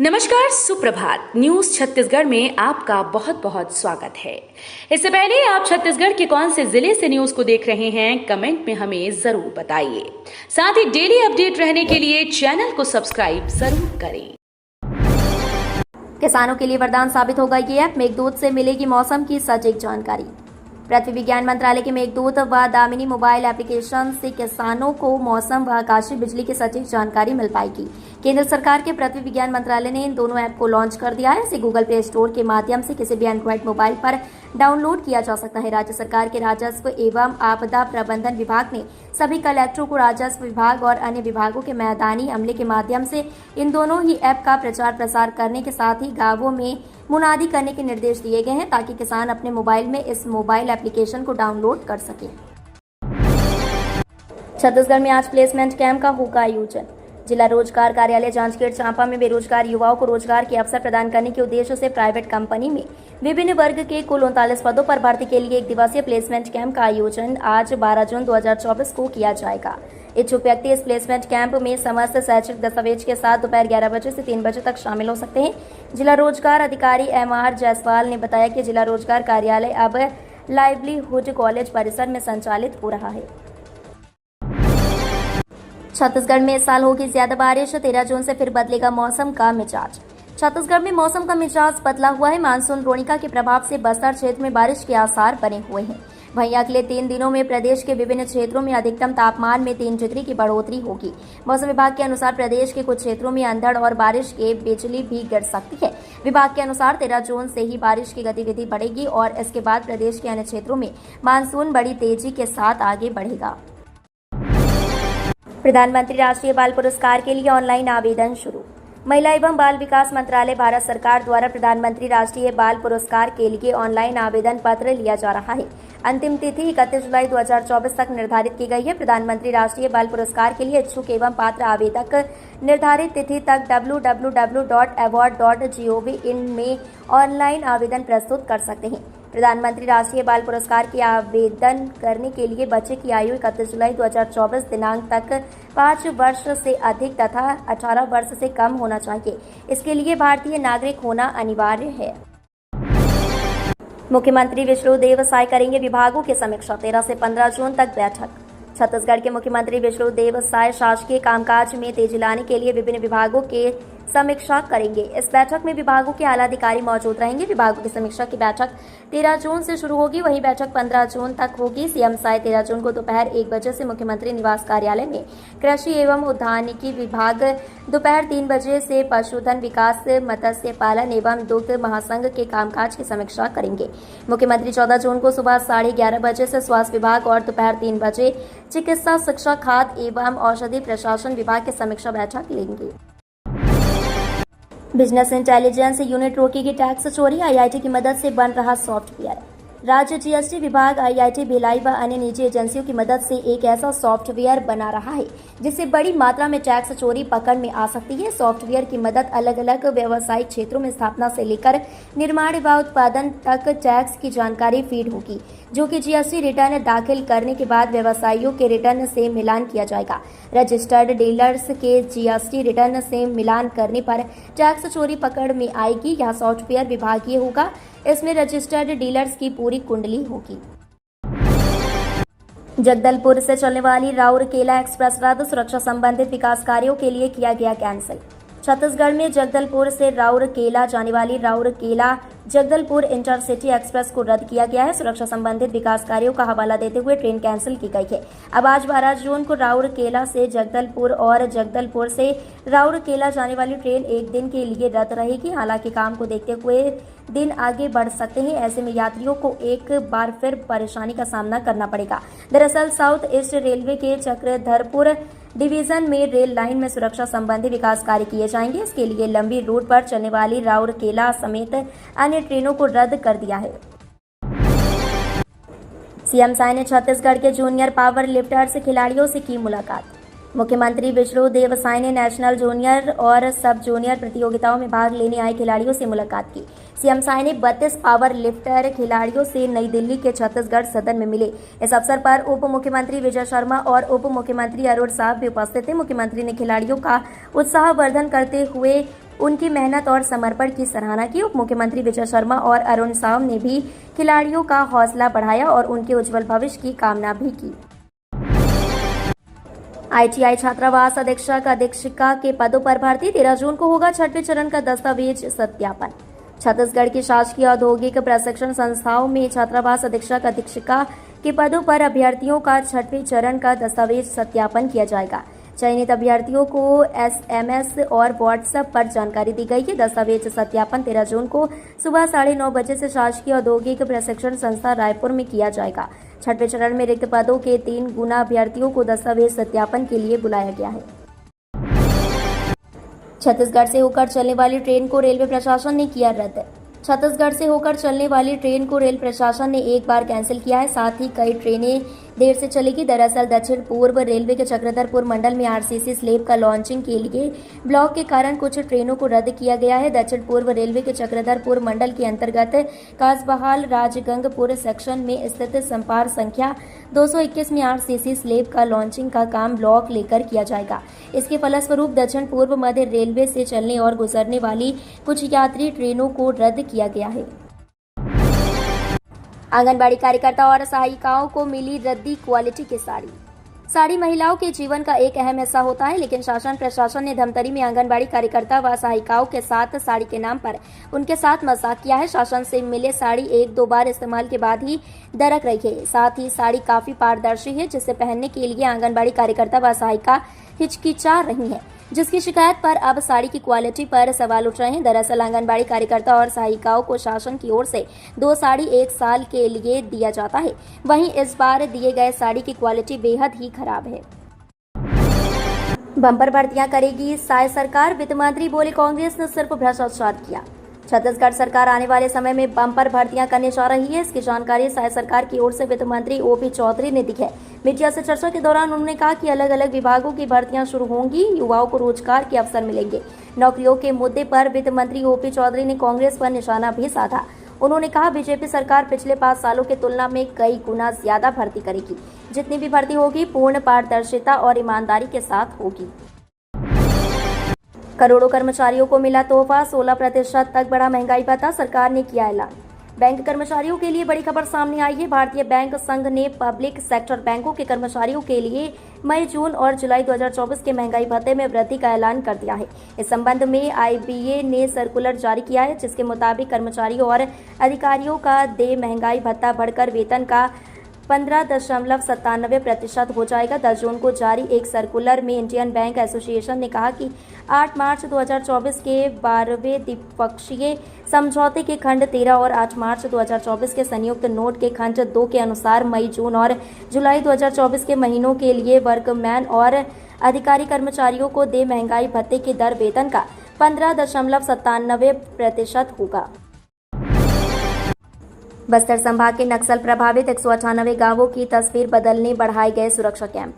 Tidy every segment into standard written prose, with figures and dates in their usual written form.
नमस्कार, सुप्रभात। न्यूज छत्तीसगढ़ में आपका बहुत बहुत स्वागत है। इससे पहले आप छत्तीसगढ़ के कौन से जिले से न्यूज को देख रहे हैं, कमेंट में हमें जरूर बताइए। साथ ही डेली अपडेट रहने के लिए चैनल को सब्सक्राइब जरूर करें। किसानों के लिए वरदान साबित होगा ये ऐप। मेघदूत से मिलेगी मौसम की सटीक जानकारी। पृथ्वी विज्ञान मंत्रालय के मेघदूत व दामिनी मोबाइल एप्लीकेशन से किसानों को मौसम व आकाशीय बिजली की सटीक जानकारी मिल पाएगी। केंद्र सरकार के पृथ्वी विज्ञान मंत्रालय ने इन दोनों ऐप को लॉन्च कर दिया है। इसे गूगल प्ले स्टोर के माध्यम से किसी भी एंड्रॉइड मोबाइल पर डाउनलोड किया जा सकता है। राज्य सरकार के राजस्व एवं आपदा प्रबंधन विभाग ने सभी कलेक्टरों को राजस्व विभाग और अन्य विभागों के मैदानी अमले के माध्यम से इन दोनों ही ऐप का प्रचार प्रसार करने के साथ ही गांवों में मुनादी करने के निर्देश दिए गए हैं, ताकि किसान अपने मोबाइल में इस मोबाइल एप्लीकेशन को डाउनलोड कर सकें। छत्तीसगढ़ में आज प्लेसमेंट कैंप का होगा आयोजन। जिला रोजगार कार्यालय जांजगीर चांपा में बेरोजगार युवाओं को रोजगार के अवसर प्रदान करने के उद्देश्य से प्राइवेट कंपनी में विभिन्न वर्ग के कुल 39 पदों पर भर्ती के लिए एक दिवसीय प्लेसमेंट कैंप का आयोजन आज 12 जून 2024 को किया जाएगा। इच्छुक व्यक्ति इस प्लेसमेंट कैंप में समस्त शैक्षिक दस्तावेज के साथ दोपहर 11 बजे से 3 बजे तक शामिल हो सकते हैं। जिला रोजगार अधिकारी MR जायसवाल ने बताया कि जिला रोजगार कार्यालय अब लाइवलीहुड कॉलेज परिसर में संचालित हो रहा है। छत्तीसगढ़ में इस साल होगी ज्यादा बारिश। 13 जून से फिर बदलेगा मौसम का मिजाज। छत्तीसगढ़ में मौसम का मिजाज बदला हुआ है। मानसून द्रोणिका के प्रभाव से बस्तर क्षेत्र में बारिश के आसार बने हुए हैं। वहीं अगले 3 दिनों में प्रदेश के विभिन्न क्षेत्रों में अधिकतम तापमान में 3 डिग्री की बढ़ोतरी होगी। मौसम विभाग के अनुसार प्रदेश के कुछ क्षेत्रों में अंधड़ और बारिश के बिजली भी गिर सकती है। विभाग के अनुसार 13 जून से ही बारिश की गतिविधि बढ़ेगी और इसके बाद प्रदेश के अन्य क्षेत्रों में मानसून बड़ी तेजी के साथ आगे बढ़ेगा। प्रधानमंत्री राष्ट्रीय बाल पुरस्कार के लिए ऑनलाइन आवेदन शुरू। महिला एवं बाल विकास मंत्रालय भारत सरकार द्वारा प्रधानमंत्री राष्ट्रीय बाल पुरस्कार के लिए ऑनलाइन आवेदन पत्र लिया जा रहा है। अंतिम तिथि 31 जुलाई 2024 तक निर्धारित की गई है। प्रधानमंत्री राष्ट्रीय बाल पुरस्कार के लिए इच्छुक एवं पात्र आवेदक निर्धारित तिथि तक www.award.gov.in में ऑनलाइन आवेदन प्रस्तुत कर सकते हैं। प्रधानमंत्री राष्ट्रीय बाल पुरस्कार के आवेदन करने के लिए बच्चे की आयु 31 जुलाई 2024 दिनांक तक 5 वर्ष से अधिक तथा 18 वर्ष से कम होना चाहिए। इसके लिए भारतीय नागरिक होना अनिवार्य है। मुख्यमंत्री विष्णुदेव साय करेंगे विभागों की समीक्षा। 13 से 15 जून तक बैठक। छत्तीसगढ़ के मुख्यमंत्री विष्णुदेव साय शासकीय कामकाज में तेजी लाने के लिए विभिन्न विभागों के समीक्षा करेंगे। इस बैठक में विभागों के आला अधिकारी मौजूद रहेंगे। विभागों की समीक्षा की बैठक 13 जून से शुरू होगी, वहीं बैठक 15 जून तक होगी। सीएम साय 13 जून को दोपहर 1 बजे से मुख्यमंत्री निवास कार्यालय में कृषि एवं उद्यानिकी विभाग, दोपहर 3 बजे से पशुधन विकास, मत्स्य पालन एवं दुग्ध महासंघ के कामकाज की समीक्षा करेंगे। मुख्यमंत्री 14 जून को सुबह 11:30 बजे से स्वास्थ्य विभाग और दोपहर 3 बजे चिकित्सा, शिक्षा, खाद्य एवं औषधि प्रशासन विभाग की समीक्षा बैठक लेंगे। बिजनेस इंटेलिजेंस यूनिट रोकेगी टैक्स चोरी। IIT की मदद से बन रहा सॉफ्टवेयर। राज्य GST विभाग IIT भिलाई व अन्य निजी एजेंसियों की मदद से एक ऐसा सॉफ्टवेयर बना रहा है जिससे बड़ी मात्रा में टैक्स चोरी पकड़ में आ सकती है। सॉफ्टवेयर की मदद अलग अलग व्यावसायिक क्षेत्रों में स्थापना से लेकर निर्माण व उत्पादन तक टैक्स की जानकारी फीड होगी, जो कि GST रिटर्न दाखिल करने के बाद व्यवसायियों के रिटर्न से मिलान किया जाएगा। रजिस्टर्ड डीलर्स के GST रिटर्न से मिलान करने पर टैक्स चोरी पकड़ में आएगी। यह सॉफ्टवेयर विभागीय होगा। इसमें रजिस्टर्ड डीलर्स की पूरी कुंडली होगी। जगदलपुर से चलने वाली राउरकेला एक्सप्रेस रद्द। सुरक्षा संबंधित विकास कार्यों के लिए किया गया कैंसिल। छत्तीसगढ़ में जगदलपुर से राउरकेला जाने वाली राउरकेला जगदलपुर इंटरसिटी एक्सप्रेस को रद्द किया गया है। सुरक्षा संबंधित विकास कार्यों का हवाला देते हुए ट्रेन कैंसिल की गई है। अब आज 12 जून को राउरकेला से जगदलपुर और जगदलपुर से राउरकेला जाने वाली ट्रेन एक दिन के लिए रद्द रहेगी। हालांकि काम को देखते हुए दिन आगे बढ़ सकते हैं। ऐसे में यात्रियों को एक बार फिर परेशानी का सामना करना पड़ेगा। दरअसल साउथ ईस्ट रेलवे के चक्रधरपुर डिवीजन में रेल लाइन में सुरक्षा संबंधी विकास कार्य किए जाएंगे। इसके लिए लंबी रूट पर चलने वाली राउरकेला समेत अन्य ट्रेनों को रद्द कर दिया है। सीएम साय ने छत्तीसगढ़ के जूनियर पावर लिफ्टर्स खिलाड़ियों से की मुलाकात। मुख्यमंत्री विष्णुदेव साय ने नेशनल जूनियर और सब जूनियर प्रतियोगिताओं में भाग लेने आए खिलाड़ियों से मुलाकात की। सीएम साय ने 32 पावर लिफ्टर खिलाड़ियों से नई दिल्ली के छत्तीसगढ़ सदन में मिले। इस अवसर पर उप मुख्यमंत्री विजय शर्मा और उप मुख्यमंत्री अरुण साहब भी उपस्थित थे। मुख्यमंत्री ने खिलाड़ियों का उत्साहवर्धन करते हुए उनकी मेहनत और समर्पण की सराहना की। उप मुख्यमंत्री विजय शर्मा और अरुण साव ने भी खिलाड़ियों का हौसला बढ़ाया और उनके उज्जवल भविष्य की कामना भी की। ITI छात्रावास अधीक्षक अधीक्षिका के पदों पर भर्ती। 13 जून को होगा छठवें चरण का दस्तावेज सत्यापन। छत्तीसगढ़ की शासकीय औद्योगिक प्रशिक्षण संस्थाओं में छात्रावास अधीक्षक अधीक्षिका के पदों पर अभ्यर्थियों का छठवें चरण का दस्तावेज सत्यापन किया जाएगा। चयनित अभ्यर्थियों को SMS और WhatsApp पर जानकारी दी गई है। दस्तावेज सत्यापन 13 जून को सुबह 9:30 बजे से शासकीय औद्योगिक प्रशिक्षण संस्था रायपुर में किया जाएगा। छठवें चरण में रिक्त पदों के 3 गुना अभ्यर्थियों को दस्तावेज सत्यापन के लिए बुलाया गया है। छत्तीसगढ़ से होकर चलने वाली ट्रेन को रेलवे प्रशासन ने किया रद्द। छत्तीसगढ़ से होकर चलने वाली ट्रेन को रेल प्रशासन ने एक बार कैंसिल किया है। साथ ही कई ट्रेनें देर से चलेगी। दरअसल दक्षिण पूर्व रेलवे के चक्रधरपुर मंडल में RCC स्लेब का लॉन्चिंग के लिए ब्लॉक के कारण कुछ ट्रेनों को रद्द किया गया है। दक्षिण पूर्व रेलवे के चक्रधरपुर मंडल के अंतर्गत कासबहाल राजगंगपुर सेक्शन में स्थित संपार संख्या 221 में RCC स्लेब का लॉन्चिंग का काम ब्लॉक लेकर किया जाएगा। इसके फलस्वरूप दक्षिण पूर्व मध्य रेलवे से चलने और गुजरने वाली कुछ यात्री ट्रेनों को रद्द किया गया है। आंगनबाड़ी कार्यकर्ता और सहायिकाओं को मिली रद्दी क्वालिटी की साड़ी। साड़ी महिलाओं के जीवन का एक अहम हिस्सा होता है, लेकिन शासन प्रशासन ने धमतरी में आंगनबाड़ी कार्यकर्ता व सहायिकाओं के साथ साड़ी के नाम पर उनके साथ मजाक किया है। शासन से मिले साड़ी 1-2 बार इस्तेमाल के बाद ही दरक रही है। साथ ही साड़ी काफी पारदर्शी है, जिसे पहनने के लिए आंगनबाड़ी कार्यकर्ता व सहायिका हिचकिचा रही है, जिसकी शिकायत पर अब साड़ी की क्वालिटी पर सवाल उठ रहे हैं। दरअसल आंगनबाड़ी कार्यकर्ता और सहायिकाओं को शासन की ओर से 2 साड़ी 1 साल के लिए दिया जाता है। वहीं इस बार दिए गए साड़ी की क्वालिटी बेहद ही खराब है। बम्पर भर्तियां करेगी साय सरकार। वित्त मंत्री बोले, कांग्रेस ने सिर्फ भ्रष्टाचार किया। छत्तीसगढ़ सरकार आने वाले समय में बम्पर भर्तियां करने जा रही है। इसकी जानकारी साय सरकार की ओर से वित्त मंत्री OP चौधरी ने दी है। मीडिया से चर्चा के दौरान उन्होंने कहा कि अलग अलग विभागों की भर्तियां शुरू होंगी, युवाओं को रोजगार के अवसर मिलेंगे। नौकरियों के मुद्दे पर वित्त मंत्री OP चौधरी ने कांग्रेस पर निशाना भी साधा। उन्होंने कहा, बीजेपी सरकार पिछले 5 सालों की तुलना में कई गुना ज्यादा भर्ती करेगी। जितनी भी भर्ती होगी पूर्ण पारदर्शिता और ईमानदारी के साथ होगी। करोड़ों कर्मचारियों को मिला तोहफा, 16% तक बढ़ा महंगाई भत्ता, सरकार ने किया ऐलान। बैंक कर्मचारियों के लिए बड़ी खबर सामने आई है। भारतीय बैंक संघ ने पब्लिक सेक्टर बैंकों के कर्मचारियों के लिए मई, जून और जुलाई 2024 के महंगाई भत्ते में वृद्धि का ऐलान कर दिया है। इस संबंध में IBA ने सर्कुलर जारी किया है, जिसके मुताबिक कर्मचारियों और अधिकारियों का देय महंगाई भत्ता बढ़कर वेतन का 15.97% हो जाएगा। 10 जून को जारी एक सर्कुलर में इंडियन बैंक एसोसिएशन ने कहा कि 8 मार्च 2024 के 12वें द्विपक्षीय समझौते के खंड 13 और 8 मार्च 2024 के संयुक्त नोट के खंड 2 के अनुसार मई, जून और जुलाई 2024 के महीनों के लिए वर्कमैन और अधिकारी कर्मचारियों को देय महंगाई भत्ते की दर वेतन का 15.97% होगा। बस्तर संभाग के नक्सल प्रभावित 198 गांवों की तस्वीर बदलने बढ़ाए गए सुरक्षा कैंप।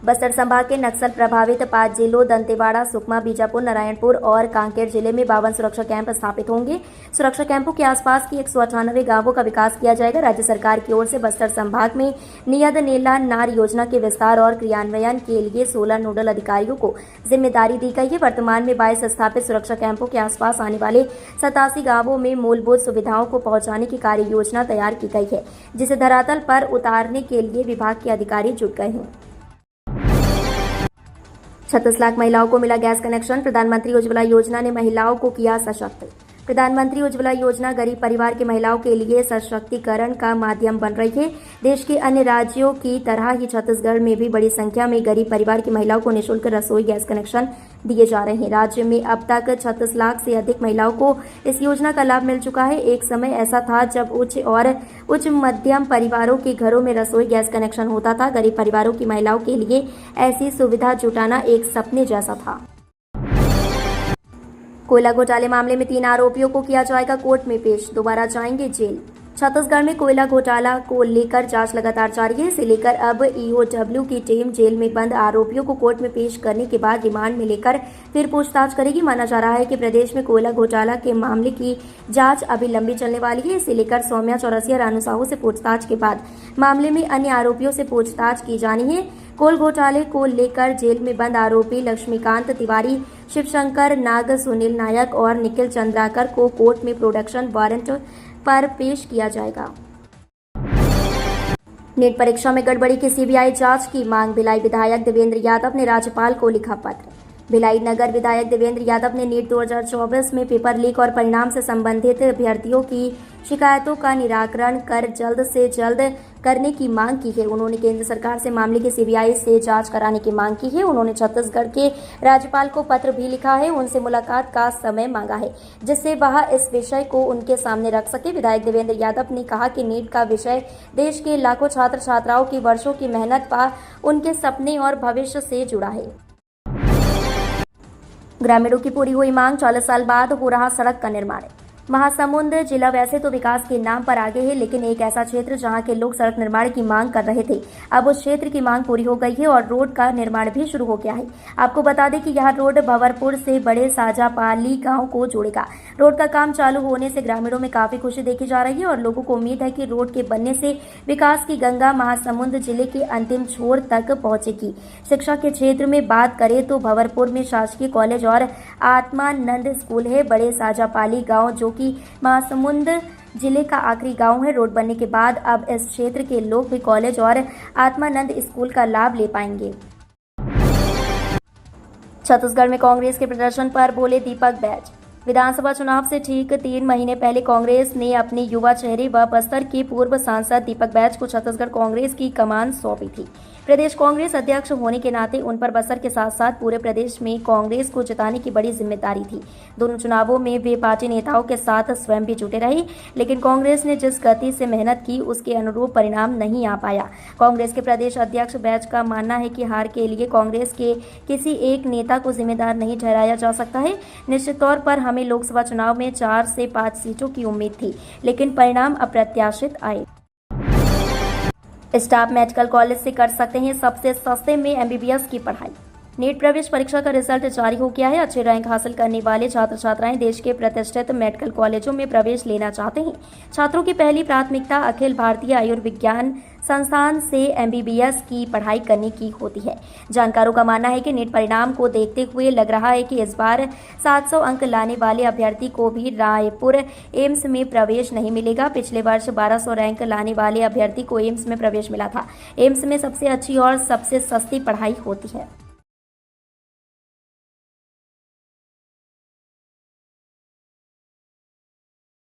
बस्तर संभाग के नक्सल प्रभावित 5 जिलों दंतेवाड़ा, सुकमा, बीजापुर, नारायणपुर और कांकेर जिले में 52 सुरक्षा कैंप स्थापित होंगे। सुरक्षा कैंपों के आसपास की 198 गांवों का विकास किया जाएगा। राज्य सरकार की ओर से बस्तर संभाग में नियद नेला नार योजना के विस्तार और क्रियान्वयन के लिए 16 नोडल अधिकारियों को जिम्मेदारी दी गई है। वर्तमान में 22 स्थापित सुरक्षा कैंपों के आसपास आने वाले 87 गांवों में मूलभूत सुविधाओं को पहुंचाने की कार्य योजना तैयार की गई है, जिसे धरातल पर उतारने के लिए विभाग के अधिकारी जुट गए हैं। 36 लाख महिलाओं को मिला गैस कनेक्शन। प्रधानमंत्री उज्ज्वला योजना ने महिलाओं को किया सशक्त। प्रधानमंत्री उज्ज्वला योजना गरीब परिवार की महिलाओं के लिए सशक्तिकरण का माध्यम बन रही है। देश के अन्य राज्यों की तरह ही छत्तीसगढ़ में भी बड़ी संख्या में गरीब परिवार की महिलाओं को निःशुल्क रसोई गैस कनेक्शन दिए जा रहे हैं। राज्य में अब तक 36 लाख से अधिक महिलाओं को इस योजना का लाभ मिल चुका है। एक समय ऐसा था जब उच्च मध्यम परिवारों के घरों में रसोई गैस कनेक्शन होता था। गरीब परिवारों की महिलाओं के लिए ऐसी सुविधा जुटाना एक सपने जैसा था। कोयला घोटाले मामले में 3 आरोपियों को किया जाएगा कोर्ट में पेश, दोबारा जाएंगे जेल। छत्तीसगढ़ में कोयला घोटाला को लेकर जांच लगातार जारी है। इसे लेकर अब ईओडब्ल्यू की टीम जेल में बंद आरोपियों को कोर्ट में पेश करने के बाद रिमांड में लेकर फिर पूछताछ करेगी। माना जा रहा है कि प्रदेश में कोयला घोटाला के मामले की जांच अभी लंबी चलने वाली है। इसे लेकर सौम्या चौरसिया, रानू साहू से पूछताछ के बाद मामले में अन्य आरोपियों से पूछताछ की जानी है। कोल घोटाले को लेकर जेल में बंद आरोपी लक्ष्मीकांत तिवारी, शिवशंकर नाग, सुनील नायक और निखिल चंद्राकर को कोर्ट में प्रोडक्शन वारंट पर पेश किया जाएगा। नीट परीक्षा में गड़बड़ी की सीबीआई जांच की मांग। भिलाई विधायक देवेंद्र यादव ने राज्यपाल को लिखा पत्र। भिलाई नगर विधायक देवेंद्र यादव ने नीट 2024 में पेपर लीक और परिणाम से संबंधित अभ्यर्थियों की शिकायतों का निराकरण कर जल्द से जल्द करने की मांग की है। उन्होंने केंद्र सरकार से मामले की सीबीआई से जांच कराने की मांग की है। उन्होंने छत्तीसगढ़ के राज्यपाल को पत्र भी लिखा है, उनसे मुलाकात का समय मांगा है जिससे वह इस विषय को उनके सामने रख सके। विधायक देवेंद्र यादव ने कहा कि नीट का विषय देश के लाखों छात्र छात्राओं की वर्षों की मेहनत व उनके सपने और भविष्य से जुड़ा है। ग्रामीणों की पूरी हुई मांग, 40 साल बाद हो रहा सड़क का निर्माण। महासमुंद जिला वैसे तो विकास के नाम पर आगे है, लेकिन एक ऐसा क्षेत्र जहां के लोग सड़क निर्माण की मांग कर रहे थे, अब उस क्षेत्र की मांग पूरी हो गई है और रोड का निर्माण भी शुरू हो गया है। आपको बता दें कि यह रोड भंवरपुर से बड़े साजापाली गांव को जोड़ेगा। रोड का काम चालू होने से ग्रामीणों में काफी खुशी देखी जा रही है और लोगों को उम्मीद है कि रोड के बनने से विकास की गंगा महासमुंद जिले के अंतिम छोर तक पहुंचेगी। शिक्षा के क्षेत्र में बात करें तो भंवरपुर में शासकीय कॉलेज और आत्मानंद स्कूल है। बड़े साजापाली गांव जो कि महासमुंद जिले का आखिरी गांव है, रोड बनने के बाद अब इस क्षेत्र के लोग भी कॉलेज और आत्मानंद स्कूल का लाभ ले पाएंगे। छत्तीसगढ़ में कांग्रेस के प्रदर्शन पर बोले दीपक बैज। विधानसभा चुनाव से ठीक 3 महीने पहले कांग्रेस ने अपने युवा चेहरे व बस्तर के पूर्व सांसद दीपक बैज को छत्तीसगढ़ कांग्रेस की कमान सौंपी थी। प्रदेश कांग्रेस अध्यक्ष होने के नाते उन पर बस्तर के साथ साथ पूरे प्रदेश में कांग्रेस को जिताने की बड़ी जिम्मेदारी थी। दोनों चुनावों में वे पार्टी नेताओं के साथ स्वयं भी जुटे रहे, लेकिन कांग्रेस ने जिस गति से मेहनत की उसके अनुरूप परिणाम नहीं आ पाया। कांग्रेस के प्रदेश अध्यक्ष बैज का मानना है कि हार के लिए कांग्रेस के किसी एक नेता को जिम्मेदार नहीं ठहराया जा सकता है। निश्चित तौर पर हमें लोकसभा चुनाव में 4 से 5 सीटों की उम्मीद थी, लेकिन परिणाम अप्रत्याशित आए। स्टाफ मेडिकल कॉलेज से कर सकते हैं सबसे सस्ते में एमबीबीएस की पढ़ाई। नीट प्रवेश परीक्षा का रिजल्ट जारी हो गया है। अच्छे रैंक हासिल करने वाले छात्र छात्राएं देश के प्रतिष्ठित मेडिकल कॉलेजों में प्रवेश लेना चाहते हैं। छात्रों की पहली प्राथमिकता अखिल भारतीय आयुर्विज्ञान संस्थान से एमबीबीएस की पढ़ाई करने की होती है। जानकारों का मानना है कि नीट परिणाम को देखते हुए लग रहा है कि इस बार 700 अंक लाने वाले अभ्यर्थी को भी रायपुर एम्स में प्रवेश नहीं मिलेगा। पिछले वर्ष 1200 रैंक लाने वाले अभ्यर्थी को एम्स में प्रवेश मिला था। एम्स में सबसे अच्छी और सबसे सस्ती पढ़ाई होती है।